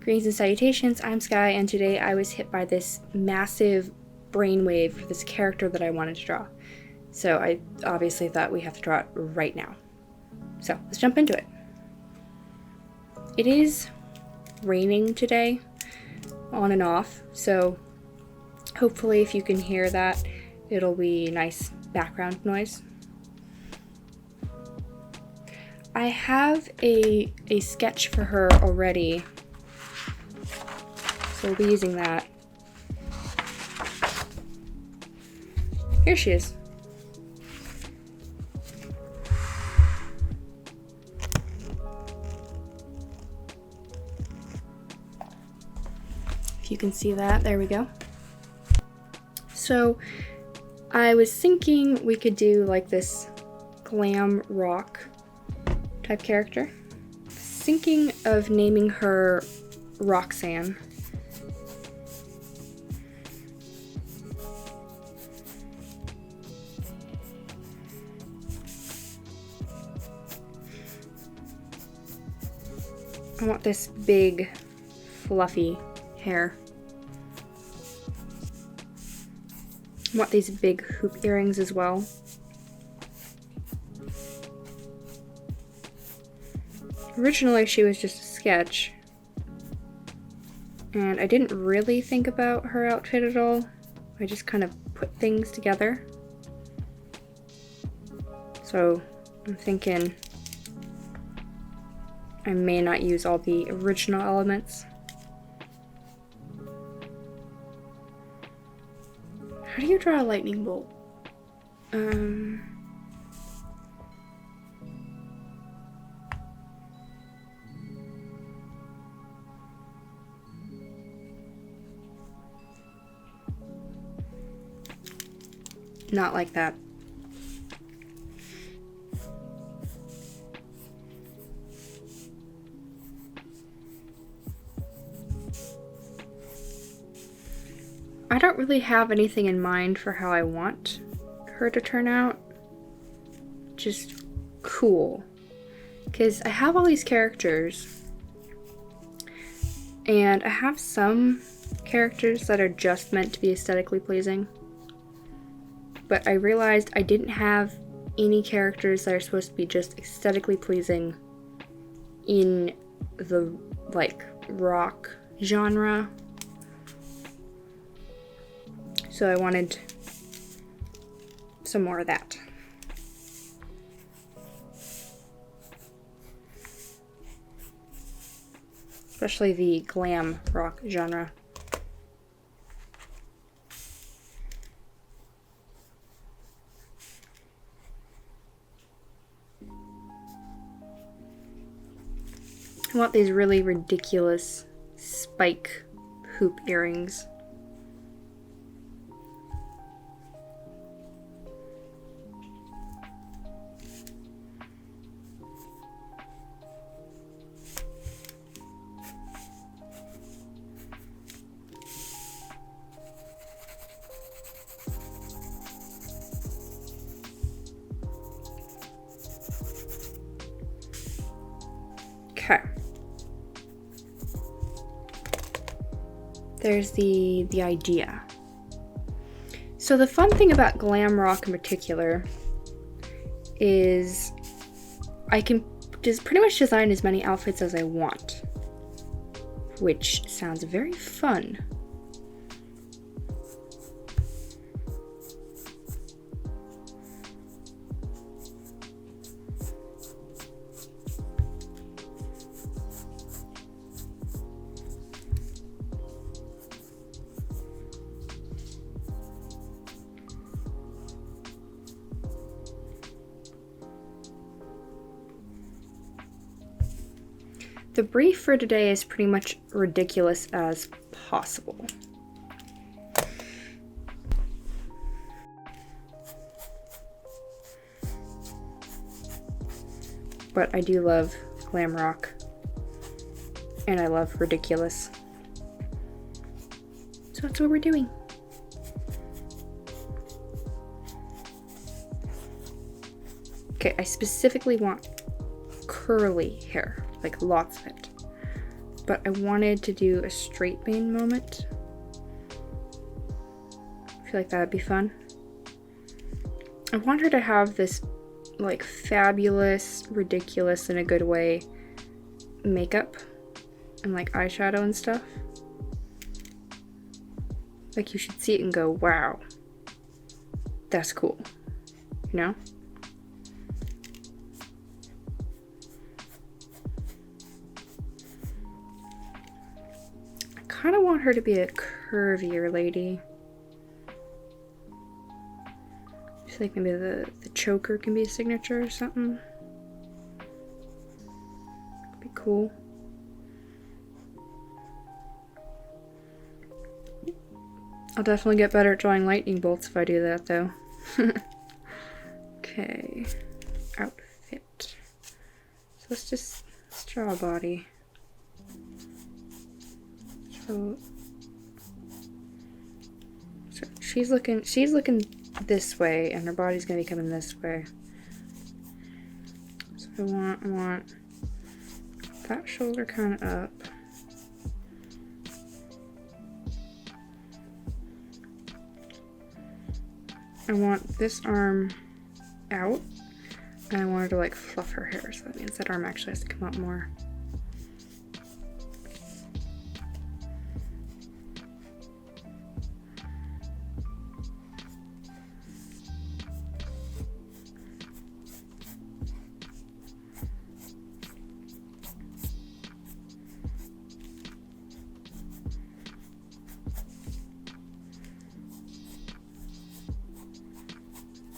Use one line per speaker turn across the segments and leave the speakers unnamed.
Greetings and salutations, I'm Sky, and today I was hit by this massive brainwave for this character that I wanted to draw. So I obviously thought we have to draw it right now. So let's jump into it. It is raining today, on and off, so hopefully if you can hear that, it'll be nice background noise. I have a sketch for her already, so we'll be using that. Here she is. If you can see that, there we go. So I was thinking we could do like this glam rock type character. Thinking of naming her Roxanne. I want this big, fluffy hair. I want these big hoop earrings as well. Originally, she was just a sketch, and I didn't really think about her outfit at all. I just kind of put things together. So I'm thinking I may not use all the original elements. How do you draw a lightning bolt? Not like that. I don't really have anything in mind for how I want her to turn out. Just cool. Because I have all these characters, and I have some characters that are just meant to be aesthetically pleasing. But I realized I didn't have any characters that are supposed to be just aesthetically pleasing in the, like, rock genre. So I wanted some more of that. Especially the glam rock genre. I want these really ridiculous spike hoop earrings. Okay. There's the idea. So the fun thing about glam rock in particular is I can just pretty much design as many outfits as I want, which sounds very fun. The brief for today is pretty much ridiculous as possible. But I do love glam rock, and I love ridiculous. So that's what we're doing. Okay, I specifically want curly hair, like lots of it. but I wanted to do a straight bane moment. I feel like that'd be fun. I want her to have this like fabulous, ridiculous in a good way makeup and like eyeshadow and stuff. Like you should see it and go, wow, that's cool, you know? I kind of want her to be a curvier lady. I feel like maybe the choker can be a signature or something. Be cool. I'll definitely get better at drawing lightning bolts if I do that though. Okay, outfit. So let's draw a body. So she's looking this way, and her body's gonna be coming this way. So I want that shoulder kind of up. I want this arm out, and I want her to like fluff her hair, so that means that arm actually has to come out more.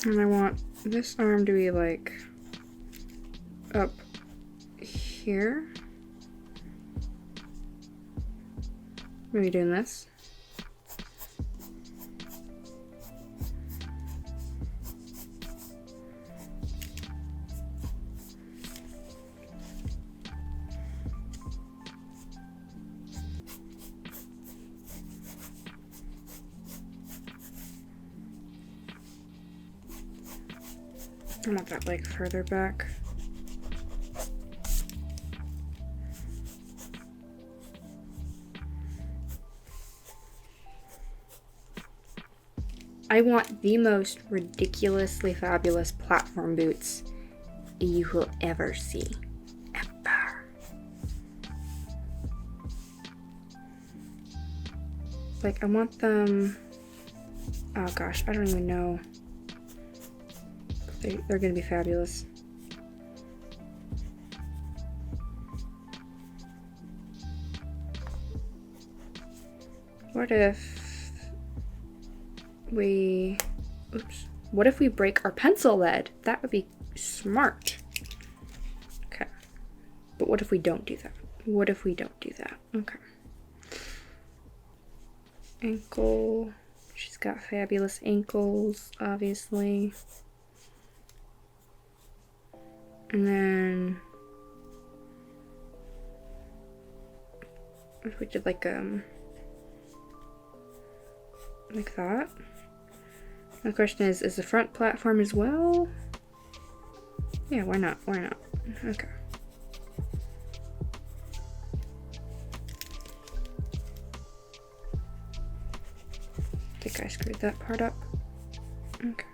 And I want this arm to be like up here. Maybe doing this. I want that like further back. I want the most ridiculously fabulous platform boots you will ever see. Ever. Like, I want them... Oh gosh, I don't even know. They're gonna be fabulous. What if we... Oops. What if we break our pencil lead? That would be smart. Okay. But what if we don't do that? What if we don't do that? Okay. Ankle. She's got fabulous ankles, obviously. And then if we did like that. The question is the front platform as well? Yeah, why not? Why not? Okay. I think I screwed that part up. Okay.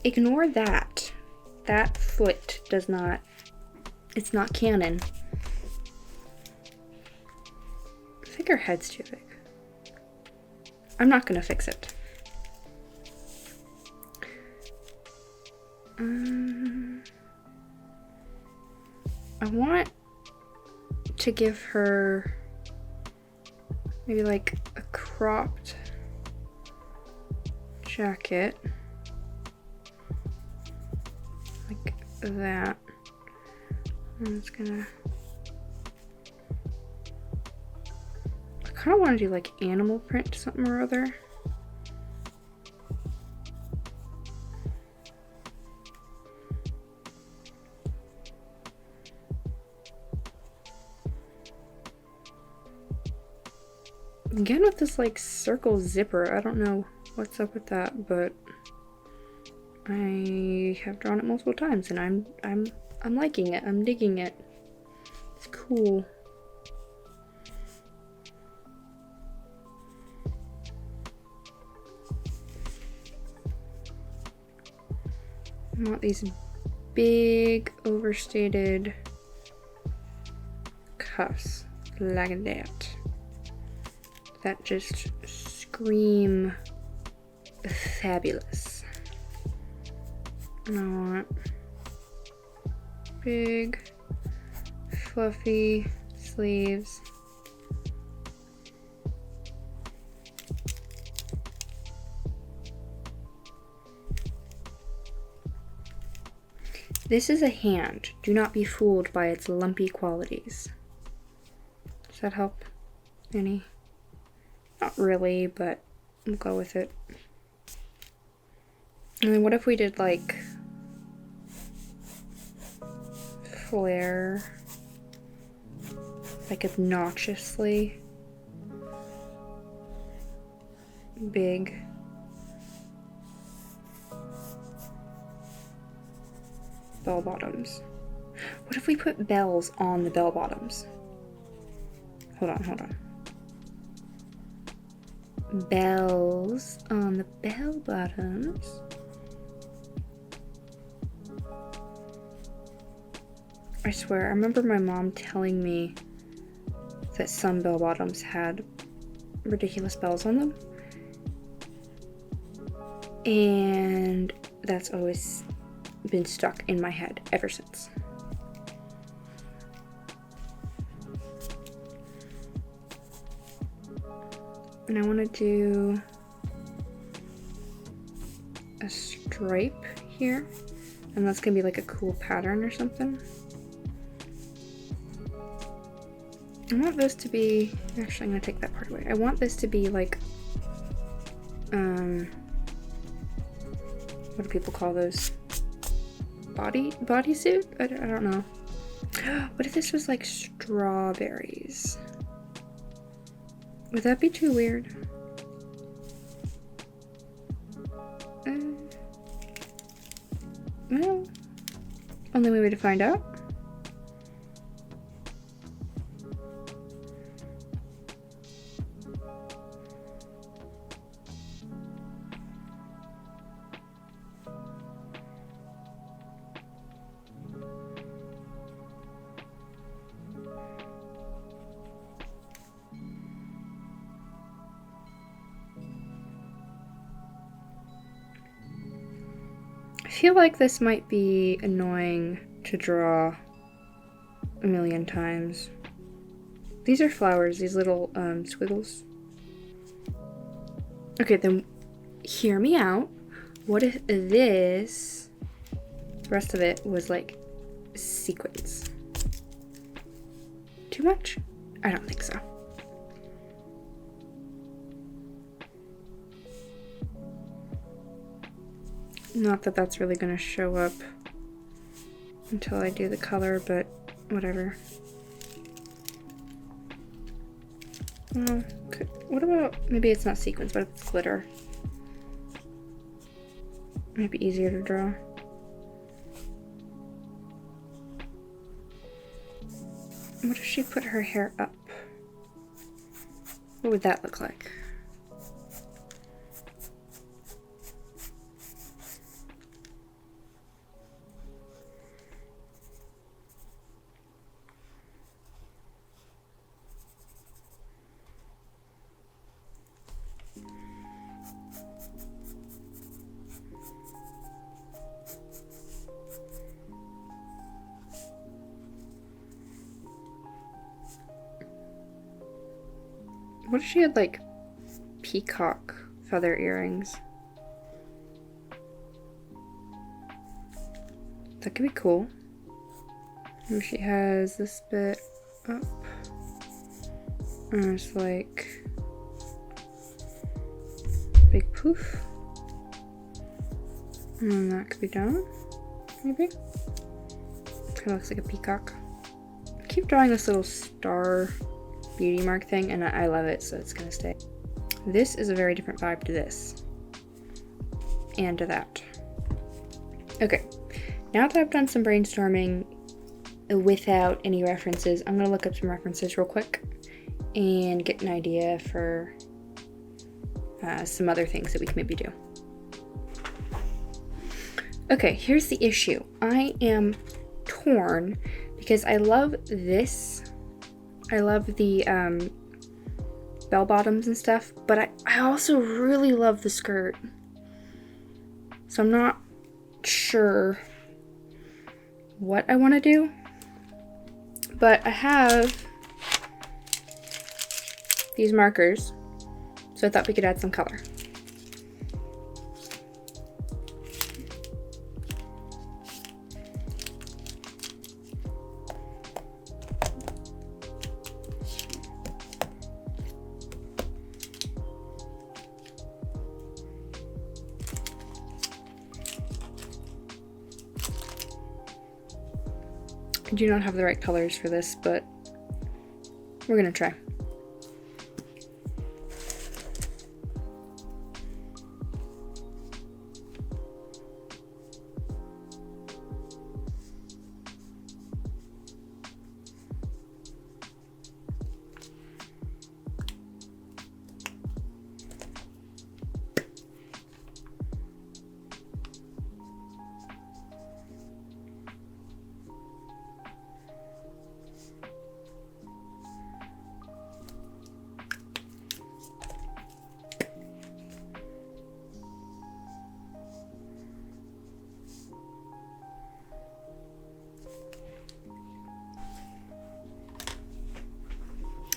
Ignore that. That foot does not, it's not canon. I think her head's too big. I'm not gonna fix it. I want to give her maybe like a cropped jacket. Like that. I'm just gonna kind of want to do like animal print something or other. Again with this like circle zipper, I don't know what's up with that, but I have drawn it multiple times and I'm liking it. I'm digging it. It's cool. I want these big overstated cuffs like that just scream fabulous. And I want big fluffy sleeves. This is a hand. Do not be fooled by its lumpy qualities. Does that help any? Not really, but we'll go with it. And then what if we did like flare, like obnoxiously big. Bell bottoms. What if we put bells on the bell bottoms? Hold on. Bells on the bell bottoms. I swear, I remember my mom telling me that some bell bottoms had ridiculous bells on them. And that's always been stuck in my head ever since. And I want to do a stripe here, and that's gonna be like a cool pattern or something. I want this to be, actually I'm gonna take that part away. I want this to be like, what do people call those? Bodysuit? I don't know. What if this was like strawberries? Would that be too weird? Well, only way to find out. I feel like this might be annoying to draw a million times. These are flowers, these little squiggles. Okay, then hear me out. What if this, the rest of it was like sequins? Too much? I don't think so. Not that that's really going to show up until I do the color, but whatever. What about, maybe it's not sequins, but it's glitter. Might be easier to draw. What if she put her hair up? What would that look like? What if she had like peacock feather earrings? That could be cool. Maybe she has this bit up. And it's like big poof. And that could be down, maybe. Kind of looks like a peacock. I keep drawing this little star beauty mark thing, and I love it, so it's gonna stay. This is a very different vibe to this. And to that. Okay, now that I've done some brainstorming without any references, I'm gonna look up some references real quick and get an idea for some other things that we can maybe do. Okay, here's the issue. I am torn because I love this. I love the bell bottoms and stuff, but I also really love the skirt. So I'm not sure what I want to do, but I have these markers, so I thought we could add some color. I do not have the right colors for this, but we're gonna try.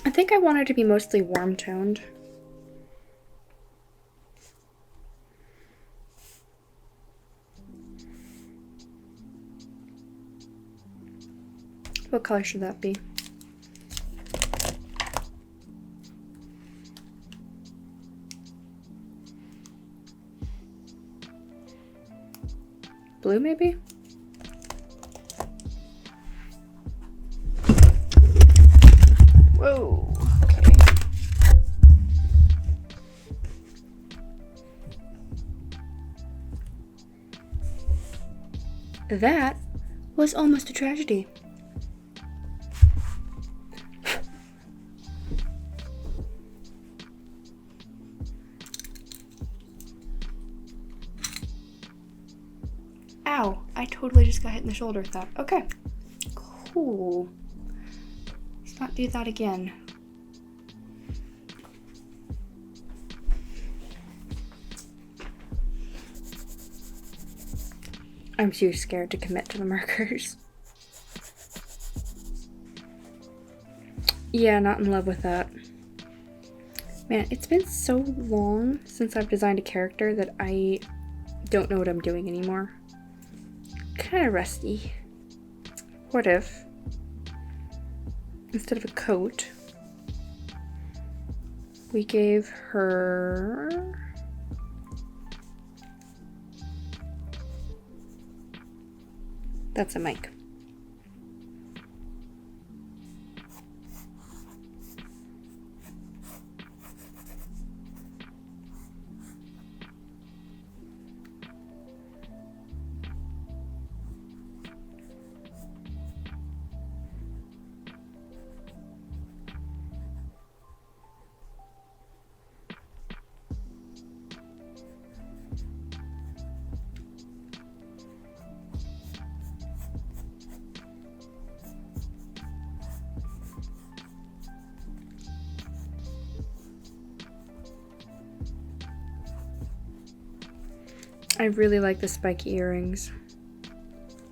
I think I want it to be mostly warm toned. What color should that be? Blue, maybe? Whoa, okay. That was almost a tragedy. Ow, I totally just got hit in the shoulder with that. Okay, cool. Let's not do that again. I'm too scared to commit to the markers. Yeah, not in love with that. Man, it's been so long since I've designed a character that I don't know what I'm doing anymore. Kind of rusty. What if, instead of a coat, we gave her that's a mic. I really like the spiky earrings.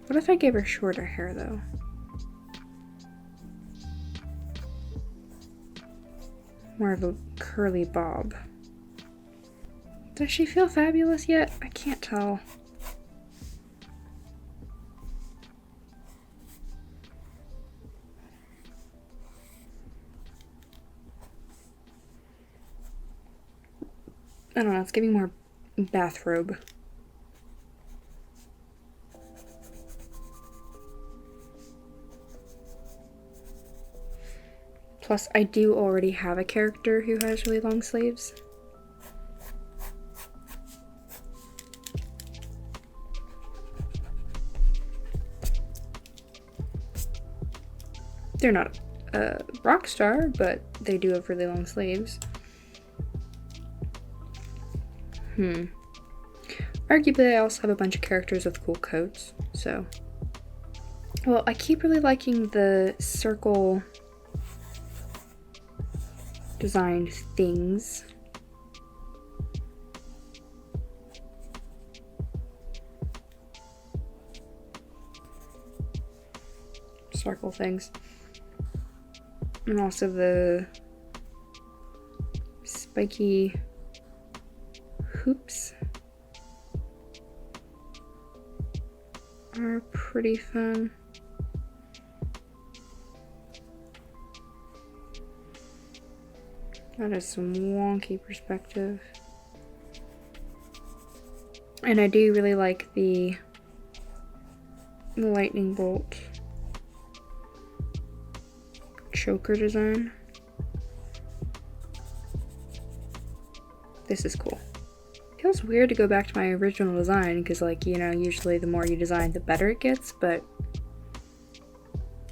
What if I gave her shorter hair though? More of a curly bob. Does she feel fabulous yet? I can't tell. I don't know, it's giving more bathrobe. Plus, I do already have a character who has really long sleeves. They're not a rock star, but they do have really long sleeves. Arguably, I also have a bunch of characters with cool coats, so. Well, I keep really liking the circle designed things. Circle things. And also the spiky hoops are pretty fun. That is some wonky perspective. And I do really like the lightning bolt choker design. This is cool. It feels weird to go back to my original design because, like, you know, usually the more you design, the better it gets, but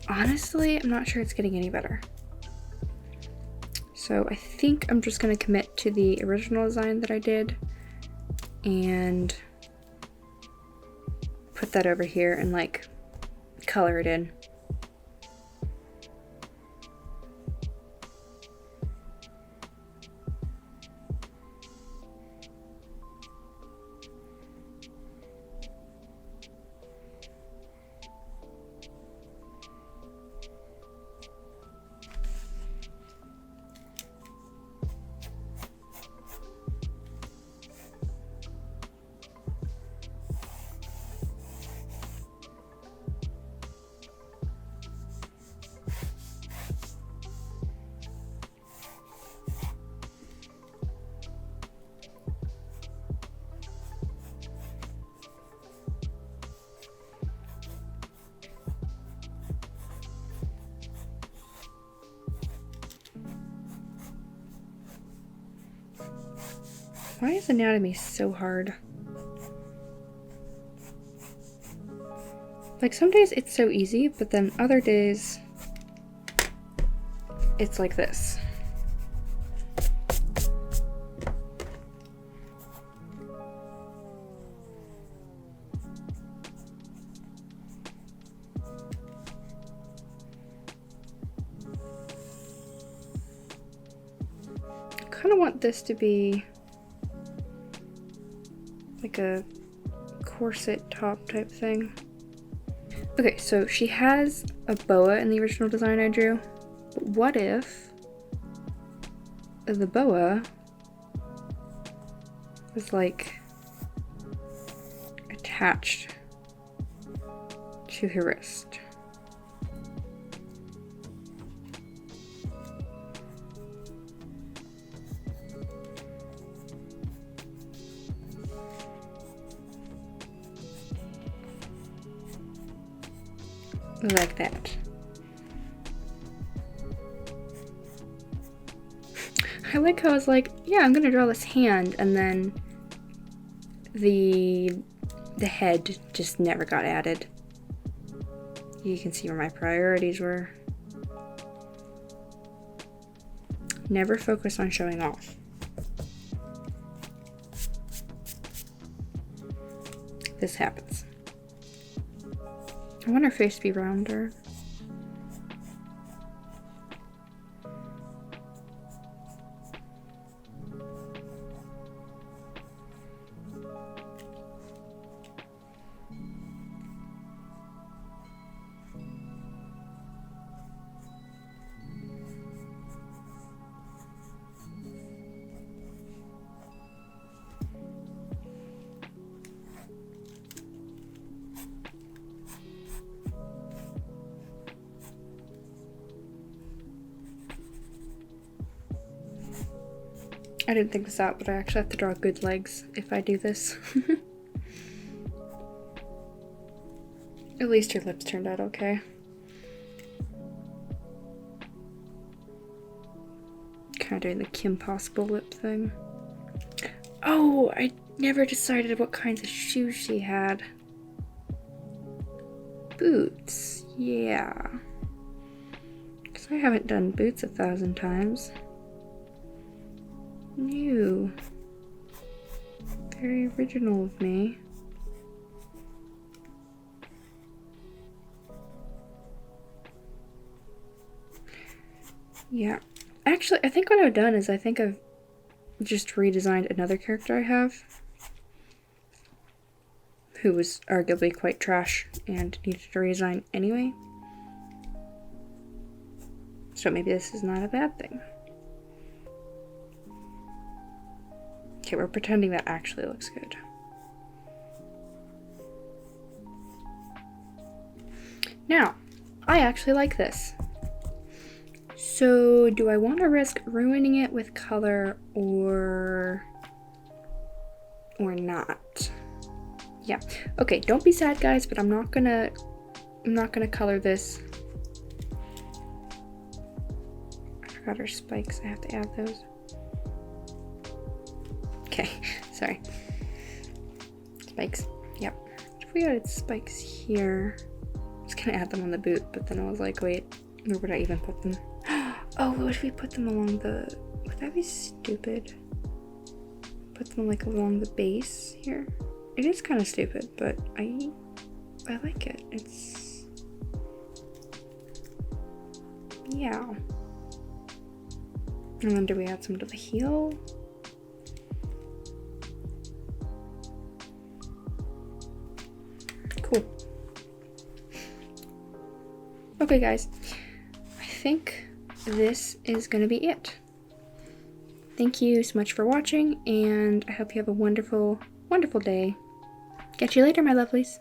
honestly, I'm not sure it's getting any better. So I think I'm just going to commit to the original design that I did and put that over here and, like, color it in. Why is anatomy so hard? Like, some days it's so easy, but then other days it's like this. I kind of want this to be like a corset top type thing. Okay, so she has a boa in the original design I drew, but what if the boa was like attached to her wrist? Like that. I like how I was like, yeah, I'm gonna draw this hand, and then the head just never got added. You can see where my priorities were. Never focus on showing off. This happens. I want her face to be rounder. I didn't think this out, but I actually have to draw good legs if I do this. At least her lips turned out okay. Kind of doing the Kim Possible lip thing. Oh, I never decided what kinds of shoes she had. Boots, yeah. Because I haven't done boots 1,000 times. New. Very original of me. Yeah. Actually, I think what I've done is I think I've just redesigned another character I have, who was arguably quite trash and needed a redesign anyway. So maybe this is not a bad thing. Okay, we're pretending that actually looks good. Now, I actually like this. So, do I want to risk ruining it with color or not? Yeah. Okay, don't be sad, guys, but I'm not gonna color this. I forgot our spikes. I have to add those. Okay, sorry. Spikes. Yep. If we added spikes here, I was gonna add them on the boot, but then I was like, wait, where would I even put them? Oh, what if we put them along the... Would that be stupid? Put them like along the base here? It is kind of stupid, but I like it. It's... Yeah. And then do we add some to the heel? Cool. Okay, guys. I think this is gonna be it. Thank you so much for watching, and I hope you have a wonderful, wonderful day. Catch you later, my lovelies.